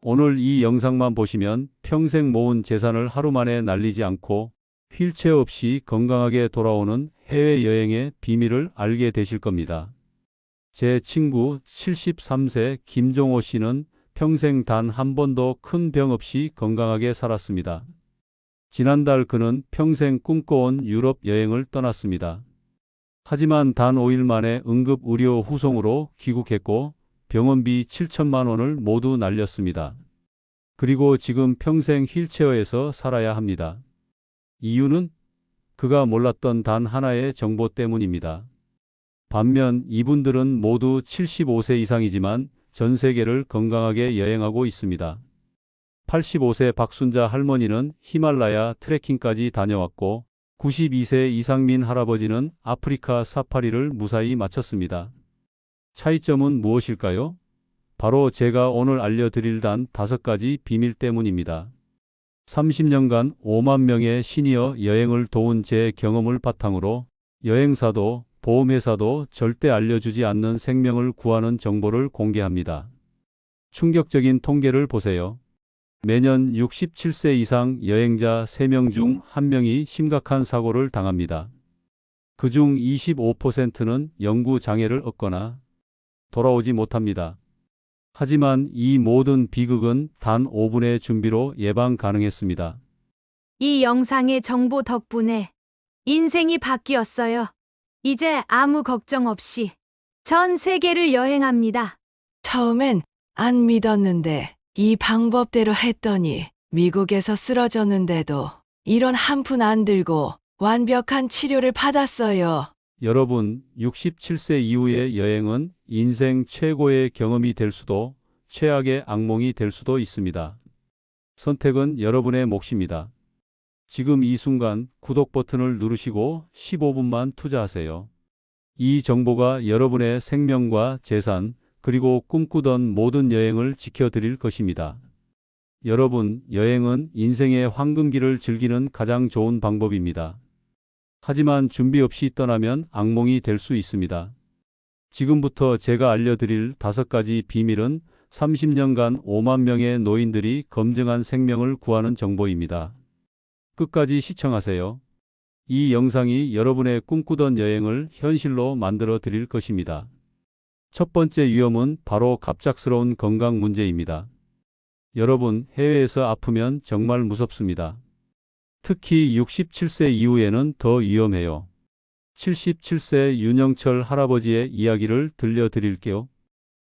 오늘 이 영상만 보시면 평생 모은 재산을 하루 만에 날리지 않고 휠체어 없이 건강하게 돌아오는 해외여행의 비밀을 알게 되실 겁니다. 제 친구 73세 김종호 씨는 평생 단 한 번도 큰 병 없이 건강하게 살았습니다. 지난달 그는 평생 꿈꿔온 유럽 여행을 떠났습니다. 하지만 단 5일 만에 응급의료 후송으로 귀국했고 병원비 7천만 원을 모두 날렸습니다. 그리고 지금 평생 휠체어에서 살아야 합니다. 이유는 그가 몰랐던 단 하나의 정보 때문입니다. 반면 이분들은 모두 75세 이상이지만 전 세계를 건강하게 여행하고 있습니다. 85세 박순자 할머니는 히말라야 트레킹까지 다녀왔고 92세 이상민 할아버지는 아프리카 사파리를 무사히 마쳤습니다. 차이점은 무엇일까요? 바로 제가 오늘 알려드릴 단 5가지 비밀 때문입니다. 30년간 5만 명의 시니어 여행을 도운 제 경험을 바탕으로 여행사도 보험회사도 절대 알려주지 않는 생명을 구하는 정보를 공개합니다. 충격적인 통계를 보세요. 매년 67세 이상 여행자 3명 중 1명이 심각한 사고를 당합니다. 그중 25%는 영구 장애를 얻거나 돌아오지 못합니다. 하지만 이 모든 비극은 단 5분의 준비로 예방 가능했습니다. 이 영상의 정보 덕분에 인생이 바뀌었어요. 이제 아무 걱정 없이 전 세계를 여행합니다. 처음엔 안 믿었는데 이 방법대로 했더니 미국에서 쓰러졌는데도 이런 한 푼 안 들고 완벽한 치료를 받았어요. 여러분, 67세 이후의 여행은 인생 최고의 경험이 될 수도 최악의 악몽이 될 수도 있습니다. 선택은 여러분의 몫입니다. 지금 이 순간 구독 버튼을 누르시고 15분만 투자하세요. 이 정보가 여러분의 생명과 재산, 그리고 꿈꾸던 모든 여행을 지켜드릴 것입니다. 여러분, 여행은 인생의 황금기를 즐기는 가장 좋은 방법입니다. 하지만 준비 없이 떠나면 악몽이 될 수 있습니다. 지금부터 제가 알려드릴 5가지 비밀은 30년간 5만 명의 노인들이 검증한 생명을 구하는 정보입니다. 끝까지 시청하세요. 이 영상이 여러분의 꿈꾸던 여행을 현실로 만들어 드릴 것입니다. 첫 번째 위험은 바로 갑작스러운 건강 문제입니다. 여러분, 해외에서 아프면 정말 무섭습니다. 특히 67세 이후에는 더 위험해요. 77세 윤영철 할아버지의 이야기를 들려드릴게요.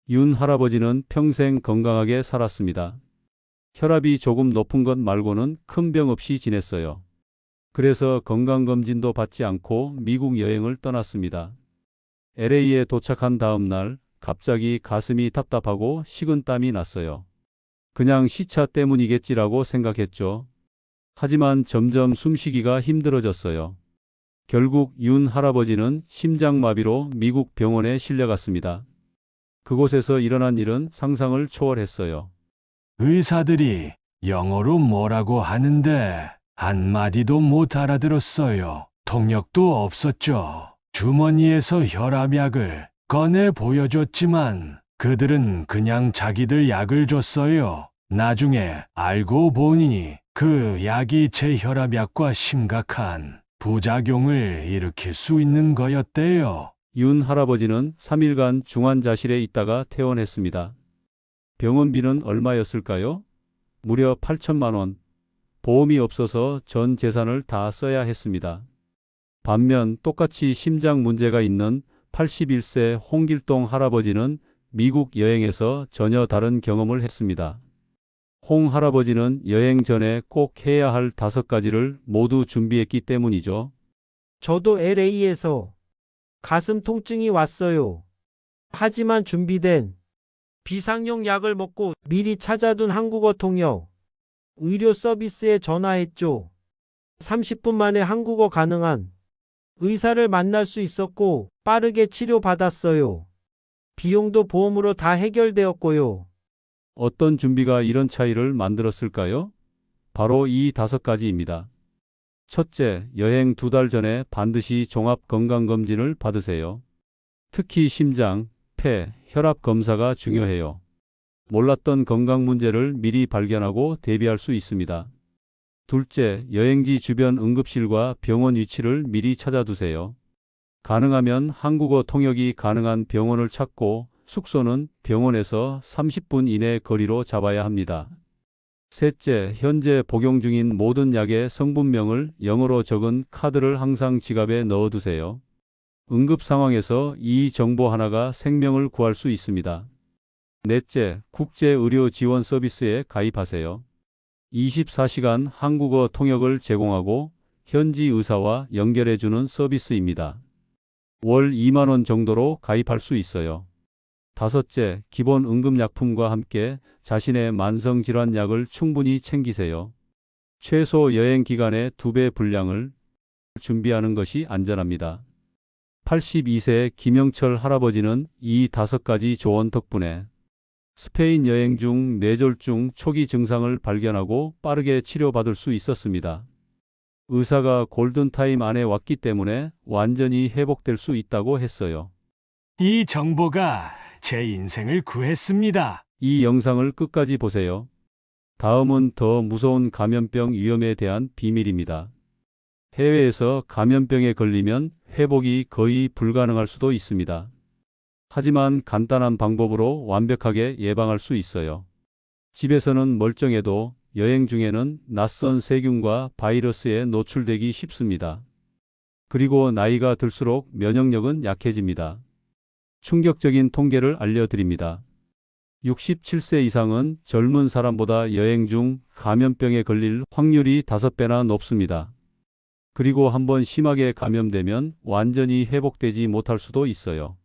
윤 할아버지는 평생 건강하게 살았습니다. 혈압이 조금 높은 것 말고는 큰 병 없이 지냈어요. 그래서 건강검진도 받지 않고 미국 여행을 떠났습니다. LA에 도착한 다음 날 갑자기 가슴이 답답하고 식은땀이 났어요. 그냥 시차 때문이겠지라고 생각했죠. 하지만 점점 숨쉬기가 힘들어졌어요. 결국 윤 할아버지는 심장마비로 미국 병원에 실려갔습니다. 그곳에서 일어난 일은 상상을 초월했어요. 의사들이 영어로 뭐라고 하는데 한마디도 못 알아들었어요. 통역도 없었죠. 주머니에서 혈압약을 꺼내 보여줬지만 그들은 그냥 자기들 약을 줬어요. 나중에 알고 보니 그 약이 제 혈압약과 심각한 부작용을 일으킬 수 있는 거였대요. 윤 할아버지는 3일간 중환자실에 있다가 퇴원했습니다. 병원비는 얼마였을까요? 무려 8천만 원. 보험이 없어서 전 재산을 다 써야 했습니다. 반면 똑같이 심장 문제가 있는 81세 홍길동 할아버지는 미국 여행에서 전혀 다른 경험을 했습니다. 홍 할아버지는 여행 전에 꼭 해야 할 5가지를 모두 준비했기 때문이죠. 저도 LA에서 가슴 통증이 왔어요. 하지만 준비된 비상용 약을 먹고 미리 찾아둔 한국어 통역 의료 서비스에 전화했죠. 30분 만에 한국어 가능한 의사를 만날 수 있었고 빠르게 치료받았어요. 비용도 보험으로 다 해결되었고요. 어떤 준비가 이런 차이를 만들었을까요? 바로 이 5가지입니다. 첫째, 여행 2달 전에 반드시 종합 건강검진을 받으세요. 특히 심장, 폐, 혈압 검사가 중요해요. 몰랐던 건강 문제를 미리 발견하고 대비할 수 있습니다. 둘째, 여행지 주변 응급실과 병원 위치를 미리 찾아두세요. 가능하면 한국어 통역이 가능한 병원을 찾고 숙소는 병원에서 30분 이내 거리로 잡아야 합니다. 셋째, 현재 복용 중인 모든 약의 성분명을 영어로 적은 카드를 항상 지갑에 넣어두세요. 응급 상황에서 이 정보 하나가 생명을 구할 수 있습니다. 넷째, 국제의료 지원 서비스에 가입하세요. 24시간 한국어 통역을 제공하고 현지 의사와 연결해주는 서비스입니다. 월 2만 원 정도로 가입할 수 있어요. 다섯째, 기본 응급약품과 함께 자신의 만성질환 약을 충분히 챙기세요. 최소 여행 기간의 2배 분량을 준비하는 것이 안전합니다. 82세 김영철 할아버지는 이 5가지 조언 덕분에 스페인 여행 중 뇌졸중 초기 증상을 발견하고 빠르게 치료받을 수 있었습니다. 의사가 골든타임 안에 왔기 때문에 완전히 회복될 수 있다고 했어요. 이 정보가 제 인생을 구했습니다. 이 영상을 끝까지 보세요. 다음은 더 무서운 감염병 위험에 대한 비밀입니다. 해외에서 감염병에 걸리면 회복이 거의 불가능할 수도 있습니다. 하지만 간단한 방법으로 완벽하게 예방할 수 있어요. 집에서는 멀쩡해도 여행 중에는 낯선 세균과 바이러스에 노출되기 쉽습니다. 그리고 나이가 들수록 면역력은 약해집니다. 충격적인 통계를 알려드립니다. 67세 이상은 젊은 사람보다 여행 중 감염병에 걸릴 확률이 5배나 높습니다. 그리고 한번 심하게 감염되면 완전히 회복되지 못할 수도 있어요.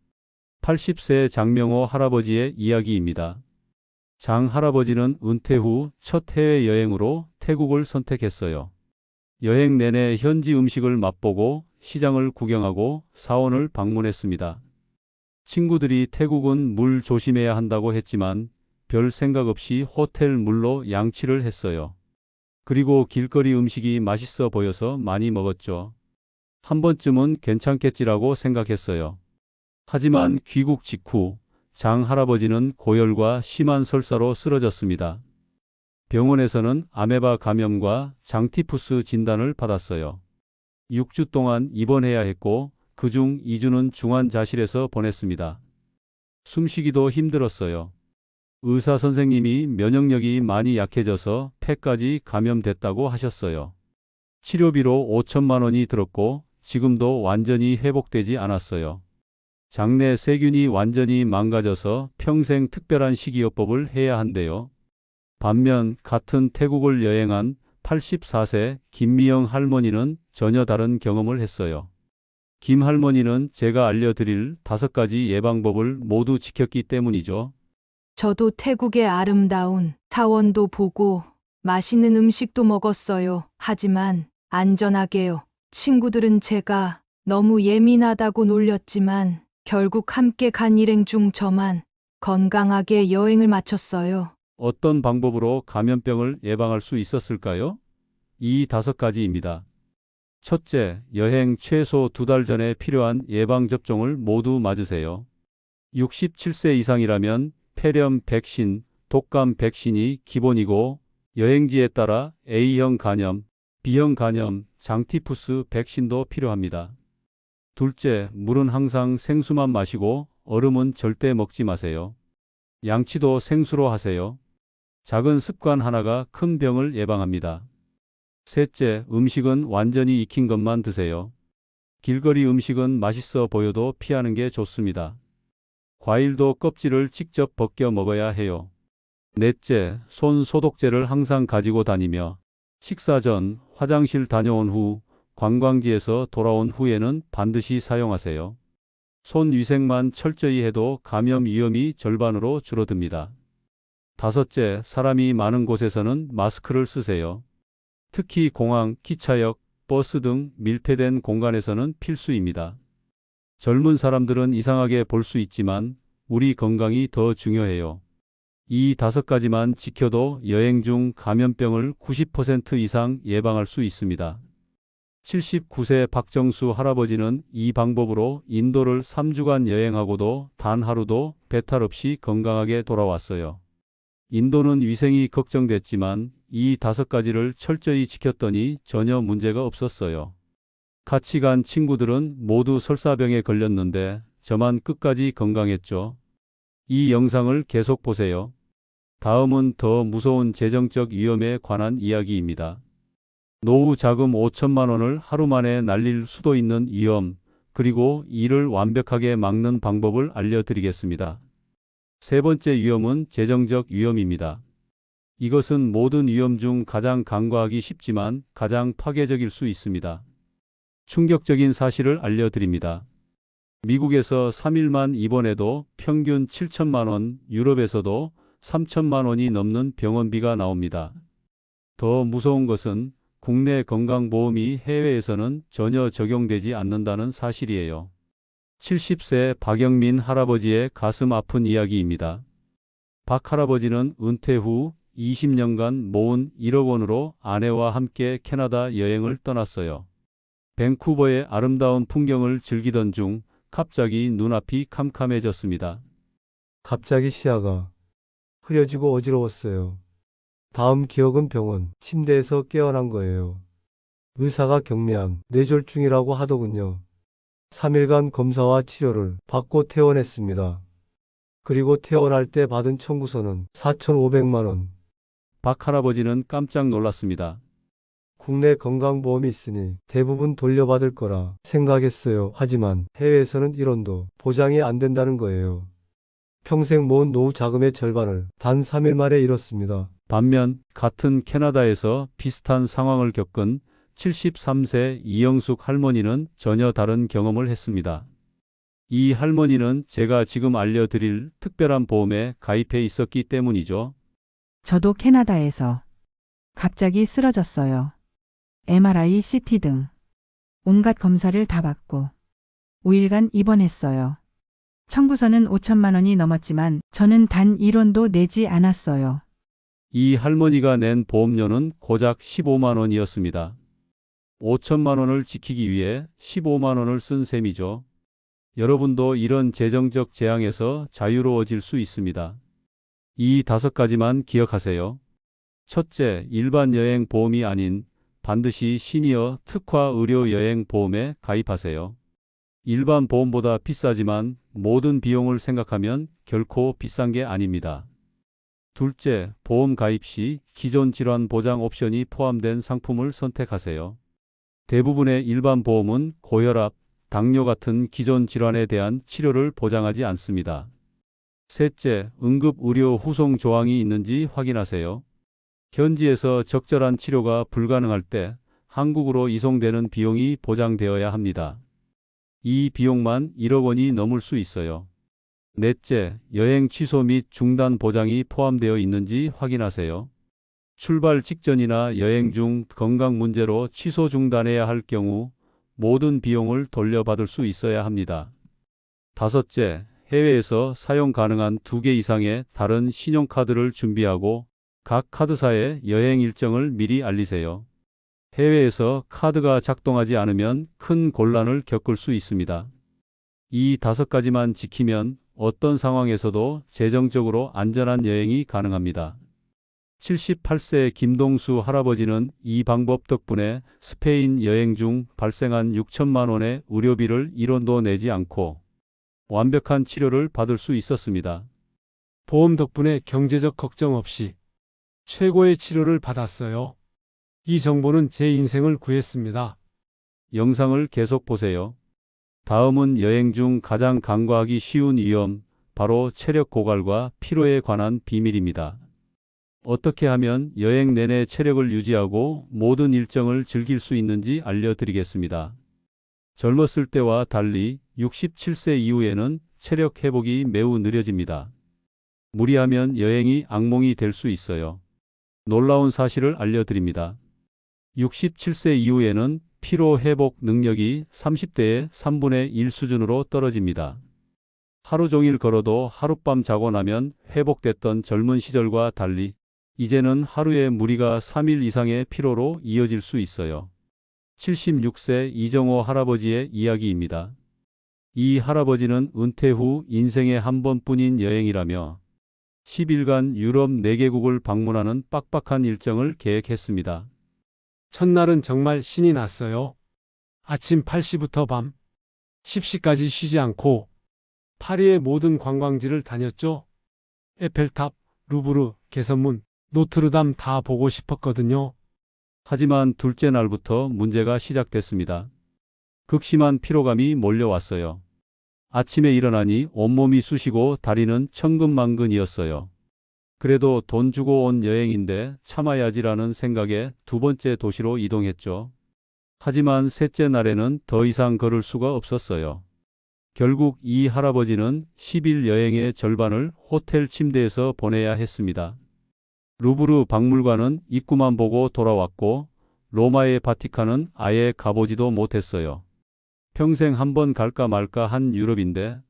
80세 장명호 할아버지의 이야기입니다. 장 할아버지는 은퇴 후 첫 해외여행으로 태국을 선택했어요. 여행 내내 현지 음식을 맛보고 시장을 구경하고 사원을 방문했습니다. 친구들이 태국은 물 조심해야 한다고 했지만 별 생각 없이 호텔 물로 양치를 했어요. 그리고 길거리 음식이 맛있어 보여서 많이 먹었죠. 한 번쯤은 괜찮겠지라고 생각했어요. 하지만 귀국 직후 장 할아버지는 고열과 심한 설사로 쓰러졌습니다. 병원에서는 아메바 감염과 장티푸스 진단을 받았어요. 6주 동안 입원해야 했고 그중 2주는 중환자실에서 보냈습니다. 숨쉬기도 힘들었어요. 의사 선생님이 면역력이 많이 약해져서 폐까지 감염됐다고 하셨어요. 치료비로 5천만 원이 들었고 지금도 완전히 회복되지 않았어요. 장내 세균이 완전히 망가져서 평생 특별한 식이요법을 해야 한대요. 반면 같은 태국을 여행한 84세 김미영 할머니는 전혀 다른 경험을 했어요. 김 할머니는 제가 알려드릴 5가지 예방법을 모두 지켰기 때문이죠. 저도 태국의 아름다운 사원도 보고 맛있는 음식도 먹었어요. 하지만 안전하게요. 친구들은 제가 너무 예민하다고 놀렸지만 결국 함께 간 일행 중 저만 건강하게 여행을 마쳤어요. 어떤 방법으로 감염병을 예방할 수 있었을까요? 이 5가지입니다. 첫째, 여행 최소 2달 전에 필요한 예방접종을 모두 맞으세요. 67세 이상이라면 폐렴 백신, 독감 백신이 기본이고 여행지에 따라 A형 간염, B형 간염, 장티푸스 백신도 필요합니다. 둘째, 물은 항상 생수만 마시고 얼음은 절대 먹지 마세요. 양치도 생수로 하세요. 작은 습관 하나가 큰 병을 예방합니다. 셋째, 음식은 완전히 익힌 것만 드세요. 길거리 음식은 맛있어 보여도 피하는 게 좋습니다. 과일도 껍질을 직접 벗겨 먹어야 해요. 넷째, 손 소독제를 항상 가지고 다니며 식사 전, 화장실 다녀온 후, 관광지에서 돌아온 후에는 반드시 사용하세요. 손 위생만 철저히 해도 감염 위험이 절반으로 줄어듭니다. 다섯째, 사람이 많은 곳에서는 마스크를 쓰세요. 특히 공항, 기차역, 버스 등 밀폐된 공간에서는 필수입니다. 젊은 사람들은 이상하게 볼 수 있지만 우리 건강이 더 중요해요. 이 5가지만 지켜도 여행 중 감염병을 90% 이상 예방할 수 있습니다. 79세 박정수 할아버지는 이 방법으로 인도를 3주간 여행하고도 단 하루도 배탈 없이 건강하게 돌아왔어요. 인도는 위생이 걱정됐지만 이 5가지를 철저히 지켰더니 전혀 문제가 없었어요. 같이 간 친구들은 모두 설사병에 걸렸는데 저만 끝까지 건강했죠. 이 영상을 계속 보세요. 다음은 더 무서운 재정적 위험에 관한 이야기입니다. 노후 자금 5천만 원을 하루 만에 날릴 수도 있는 위험, 그리고 이를 완벽하게 막는 방법을 알려드리겠습니다. 세 번째 위험은 재정적 위험입니다. 이것은 모든 위험 중 가장 간과하기 쉽지만 가장 파괴적일 수 있습니다. 충격적인 사실을 알려드립니다. 미국에서 3일만 입원해도 평균 7천만 원, 유럽에서도 3천만 원이 넘는 병원비가 나옵니다. 더 무서운 것은 국내 건강보험이 해외에서는 전혀 적용되지 않는다는 사실이에요. 70세 박영민 할아버지의 가슴 아픈 이야기입니다. 박 할아버지는 은퇴 후 20년간 모은 1억 원으로 아내와 함께 캐나다 여행을 떠났어요. 밴쿠버의 아름다운 풍경을 즐기던 중 갑자기 눈앞이 캄캄해졌습니다. 갑자기 시야가 흐려지고 어지러웠어요. 다음 기억은 병원 침대에서 깨어난 거예요. 의사가 경미한 뇌졸중이라고 하더군요. 3일간 검사와 치료를 받고 퇴원했습니다. 그리고 퇴원할 때 받은 청구서는 4,500만 원. 박 할아버지는 깜짝 놀랐습니다. 국내 건강보험이 있으니 대부분 돌려받을 거라 생각했어요. 하지만 해외에서는 1원도 보장이 안 된다는 거예요. 평생 모은 노후 자금의 절반을 단 3일 만에 잃었습니다. 반면 같은 캐나다에서 비슷한 상황을 겪은 73세 이영숙 할머니는 전혀 다른 경험을 했습니다. 이 할머니는 제가 지금 알려드릴 특별한 보험에 가입해 있었기 때문이죠. 저도 캐나다에서 갑자기 쓰러졌어요. MRI, CT 등 온갖 검사를 다 받고 5일간 입원했어요. 청구서는 5천만 원이 넘었지만 저는 단 1원도 내지 않았어요. 이 할머니가 낸 보험료는 고작 15만 원이었습니다. 5천만 원을 지키기 위해 15만 원을 쓴 셈이죠. 여러분도 이런 재정적 재앙에서 자유로워질 수 있습니다. 이 5가지만 기억하세요. 첫째, 일반 여행 보험이 아닌 반드시 시니어 특화 의료 여행 보험에 가입하세요. 일반 보험보다 비싸지만 모든 비용을 생각하면 결코 비싼 게 아닙니다. 둘째, 보험 가입 시 기존 질환 보장 옵션이 포함된 상품을 선택하세요. 대부분의 일반 보험은 고혈압, 당뇨 같은 기존 질환에 대한 치료를 보장하지 않습니다. 셋째, 응급 의료 후송 조항이 있는지 확인하세요. 현지에서 적절한 치료가 불가능할 때 한국으로 이송되는 비용이 보장되어야 합니다. 이 비용만 1억 원이 넘을 수 있어요. 넷째, 여행 취소 및 중단 보장이 포함되어 있는지 확인하세요. 출발 직전이나 여행 중 건강 문제로 취소 중단해야 할 경우 모든 비용을 돌려받을 수 있어야 합니다. 다섯째, 해외에서 사용 가능한 2개 이상의 다른 신용카드를 준비하고 각 카드사의 여행 일정을 미리 알리세요. 해외에서 카드가 작동하지 않으면 큰 곤란을 겪을 수 있습니다. 이 5가지만 지키면 어떤 상황에서도 재정적으로 안전한 여행이 가능합니다. 78세 김동수 할아버지는 이 방법 덕분에 스페인 여행 중 발생한 6천만 원의 의료비를 1원도 내지 않고 완벽한 치료를 받을 수 있었습니다. 보험 덕분에 경제적 걱정 없이 최고의 치료를 받았어요. 이 정보는 제 인생을 구했습니다. 영상을 계속 보세요. 다음은 여행 중 가장 간과하기 쉬운 위험, 바로 체력 고갈과 피로에 관한 비밀입니다. 어떻게 하면 여행 내내 체력을 유지하고 모든 일정을 즐길 수 있는지 알려드리겠습니다. 젊었을 때와 달리 67세 이후에는 체력 회복이 매우 느려집니다. 무리하면 여행이 악몽이 될 수 있어요. 놀라운 사실을 알려드립니다. 67세 이후에는 피로 회복 능력이 30대의 3분의 1 수준으로 떨어집니다. 하루 종일 걸어도 하룻밤 자고 나면 회복됐던 젊은 시절과 달리 이제는 하루에 무리가 3일 이상의 피로로 이어질 수 있어요. 76세 이정호 할아버지의 이야기입니다. 이 할아버지는 은퇴 후 인생에 한 번뿐인 여행이라며 10일간 유럽 4개국을 방문하는 빡빡한 일정을 계획했습니다. 첫날은 정말 신이 났어요. 아침 8시부터 밤 10시까지 쉬지 않고 파리의 모든 관광지를 다녔죠. 에펠탑, 루브르, 개선문, 노트르담 다 보고 싶었거든요. 하지만 둘째 날부터 문제가 시작됐습니다. 극심한 피로감이 몰려왔어요. 아침에 일어나니 온몸이 쑤시고 다리는 천근만근이었어요. 그래도 돈 주고 온 여행인데 참아야지라는 생각에 두 번째 도시로 이동했죠. 하지만 셋째 날에는 더 이상 걸을 수가 없었어요. 결국 이 할아버지는 10일 여행의 절반을 호텔 침대에서 보내야 했습니다. 루브르 박물관은 입구만 보고 돌아왔고 로마의 바티칸은 아예 가보지도 못했어요. 평생 한 번 갈까 말까 한 유럽인데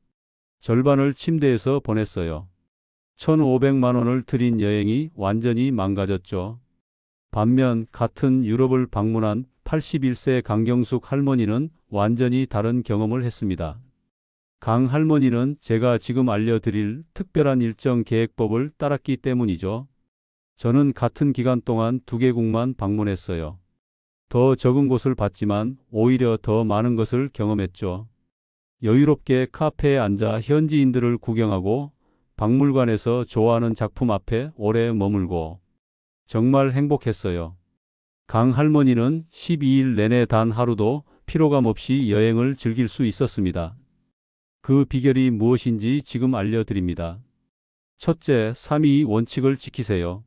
절반을 침대에서 보냈어요. 1,500만 원을 들인 여행이 완전히 망가졌죠. 반면 같은 유럽을 방문한 81세 강경숙 할머니는 완전히 다른 경험을 했습니다. 강 할머니는 제가 지금 알려드릴 특별한 일정 계획법을 따랐기 때문이죠. 저는 같은 기간 동안 2개국만 방문했어요. 더 적은 곳을 봤지만 오히려 더 많은 것을 경험했죠. 여유롭게 카페에 앉아 현지인들을 구경하고 박물관에서 좋아하는 작품 앞에 오래 머물고 정말 행복했어요. 강 할머니는 12일 내내 단 하루도 피로감 없이 여행을 즐길 수 있었습니다. 그 비결이 무엇인지 지금 알려드립니다. 첫째, 3위 원칙을 지키세요.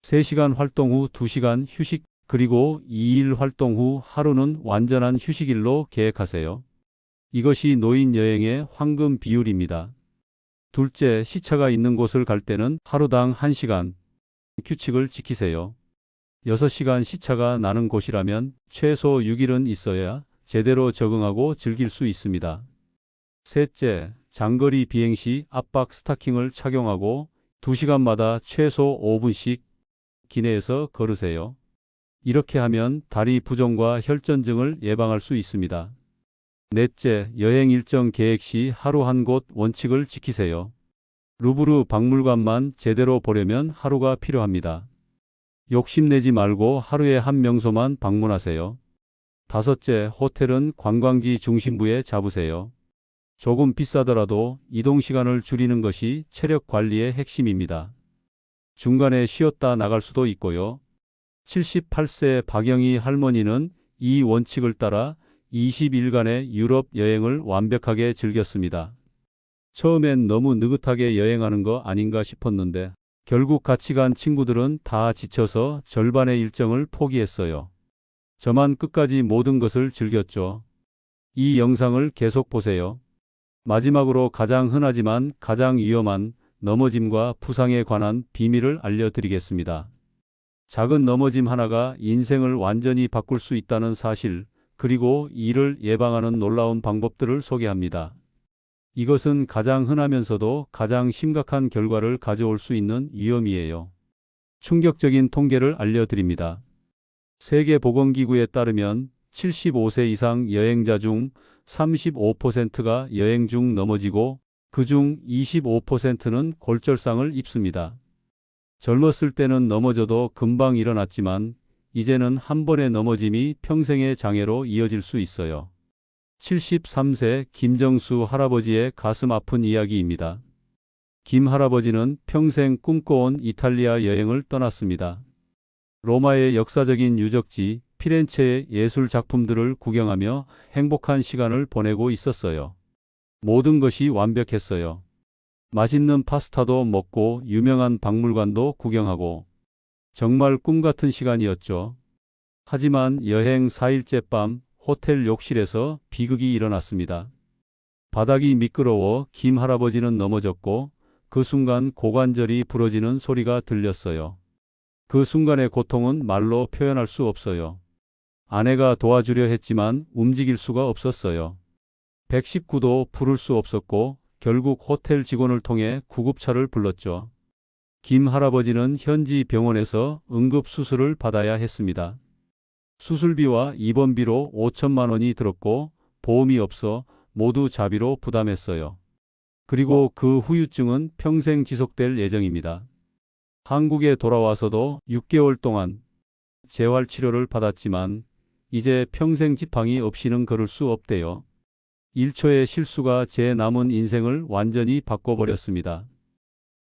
3시간 활동 후 2시간 휴식, 그리고 2일 활동 후 하루는 완전한 휴식일로 계획하세요. 이것이 노인 여행의 황금 비율입니다. 둘째, 시차가 있는 곳을 갈 때는 하루당 1시간 규칙을 지키세요. 6시간 시차가 나는 곳이라면 최소 6일은 있어야 제대로 적응하고 즐길 수 있습니다. 셋째, 장거리 비행 시 압박 스타킹을 착용하고 2시간마다 최소 5분씩 기내에서 걸으세요. 이렇게 하면 다리 부종과 혈전증을 예방할 수 있습니다. 넷째, 여행 일정 계획 시 하루 한 곳 원칙을 지키세요. 루브르 박물관만 제대로 보려면 하루가 필요합니다. 욕심내지 말고 하루에 한 명소만 방문하세요. 다섯째, 호텔은 관광지 중심부에 잡으세요. 조금 비싸더라도 이동 시간을 줄이는 것이 체력 관리의 핵심입니다. 중간에 쉬었다 나갈 수도 있고요. 78세 박영희 할머니는 이 원칙을 따라 20일간의 유럽 여행을 완벽하게 즐겼습니다. 처음엔 너무 느긋하게 여행하는 거 아닌가 싶었는데 결국 같이 간 친구들은 다 지쳐서 절반의 일정을 포기했어요. 저만 끝까지 모든 것을 즐겼죠. 이 영상을 계속 보세요. 마지막으로 가장 흔하지만 가장 위험한 넘어짐과 부상에 관한 비밀을 알려드리겠습니다. 작은 넘어짐 하나가 인생을 완전히 바꿀 수 있다는 사실, 그리고 이를 예방하는 놀라운 방법들을 소개합니다. 이것은 가장 흔하면서도 가장 심각한 결과를 가져올 수 있는 위험이에요. 충격적인 통계를 알려드립니다. 세계보건기구에 따르면 75세 이상 여행자 중 35%가 여행 중 넘어지고 그중 25%는 골절상을 입습니다. 젊었을 때는 넘어져도 금방 일어났지만 이제는 한 번의 넘어짐이 평생의 장애로 이어질 수 있어요. 73세 김정수 할아버지의 가슴 아픈 이야기입니다. 김 할아버지는 평생 꿈꿔온 이탈리아 여행을 떠났습니다. 로마의 역사적인 유적지, 피렌체의 예술 작품들을 구경하며 행복한 시간을 보내고 있었어요. 모든 것이 완벽했어요. 맛있는 파스타도 먹고 유명한 박물관도 구경하고 정말 꿈 같은 시간이었죠. 하지만 여행 4일째 밤 호텔 욕실에서 비극이 일어났습니다. 바닥이 미끄러워 김 할아버지는 넘어졌고 그 순간 고관절이 부러지는 소리가 들렸어요. 그 순간의 고통은 말로 표현할 수 없어요. 아내가 도와주려 했지만 움직일 수가 없었어요. 119도 부를 수 없었고 결국 호텔 직원을 통해 구급차를 불렀죠. 김 할아버지는 현지 병원에서 응급수술을 받아야 했습니다. 수술비와 입원비로 5천만 원이 들었고 보험이 없어 모두 자비로 부담했어요. 그리고 그 후유증은 평생 지속될 예정입니다. 한국에 돌아와서도 6개월 동안 재활 치료를 받았지만 이제 평생 지팡이 없이는 걸을 수 없대요. 1초의 실수가 제 남은 인생을 완전히 바꿔버렸습니다.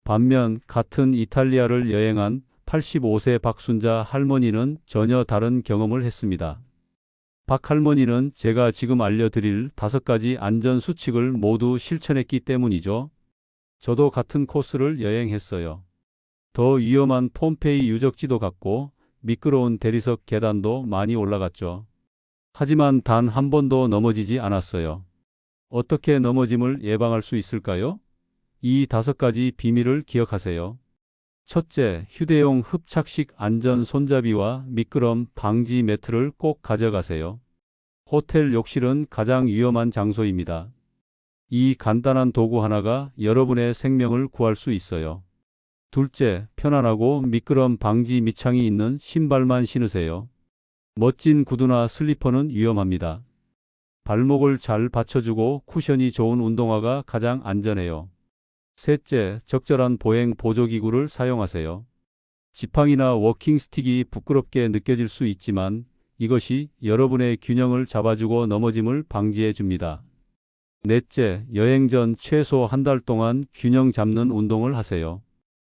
반면 같은 이탈리아를 여행한 85세 박순자 할머니는 전혀 다른 경험을 했습니다. 박 할머니는 제가 지금 알려드릴 5가지 안전 수칙을 모두 실천했기 때문이죠. 저도 같은 코스를 여행했어요. 더 위험한 폼페이 유적지도 갔고 미끄러운 대리석 계단도 많이 올라갔죠. 하지만 단 한 번도 넘어지지 않았어요. 어떻게 넘어짐을 예방할 수 있을까요? 이 5가지 비밀을 기억하세요. 첫째, 휴대용 흡착식 안전 손잡이와 미끄럼 방지 매트를 꼭 가져가세요. 호텔 욕실은 가장 위험한 장소입니다. 이 간단한 도구 하나가 여러분의 생명을 구할 수 있어요. 둘째, 편안하고 미끄럼 방지 밑창이 있는 신발만 신으세요. 멋진 구두나 슬리퍼는 위험합니다. 발목을 잘 받쳐주고 쿠션이 좋은 운동화가 가장 안전해요. 셋째, 적절한 보행 보조기구를 사용하세요. 지팡이나 워킹 스틱이 부끄럽게 느껴질 수 있지만 이것이 여러분의 균형을 잡아주고 넘어짐을 방지해 줍니다. 넷째, 여행 전 최소 한 달 동안 균형 잡는 운동을 하세요.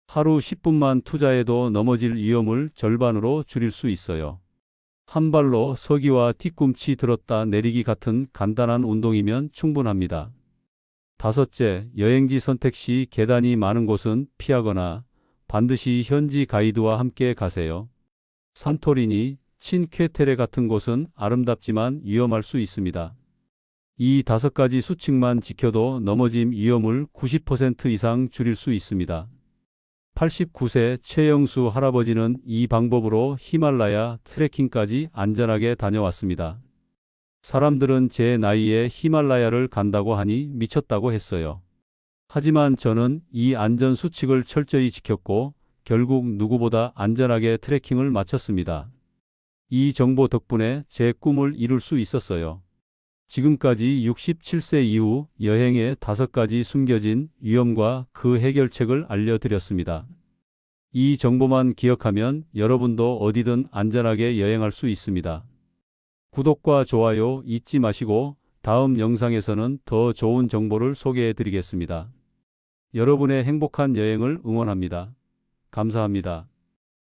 하루 10분만 투자해도 넘어질 위험을 절반으로 줄일 수 있어요. 한 발로 서기와 뒤꿈치 들었다 내리기 같은 간단한 운동이면 충분합니다. 다섯째, 여행지 선택 시 계단이 많은 곳은 피하거나 반드시 현지 가이드와 함께 가세요. 산토리니, 친쾌테레 같은 곳은 아름답지만 위험할 수 있습니다. 이 5가지 수칙만 지켜도 넘어짐 위험을 90% 이상 줄일 수 있습니다. 89세 최영수 할아버지는 이 방법으로 히말라야 트레킹까지 안전하게 다녀왔습니다. 사람들은 제 나이에 히말라야를 간다고 하니 미쳤다고 했어요. 하지만 저는 이 안전 수칙을 철저히 지켰고 결국 누구보다 안전하게 트레킹을 마쳤습니다. 이 정보 덕분에 제 꿈을 이룰 수 있었어요. 지금까지 67세 이후 여행의 5가지 숨겨진 위험과 그 해결책을 알려드렸습니다. 이 정보만 기억하면 여러분도 어디든 안전하게 여행할 수 있습니다. 구독과 좋아요 잊지 마시고 다음 영상에서는 더 좋은 정보를 소개해 드리겠습니다. 여러분의 행복한 여행을 응원합니다. 감사합니다.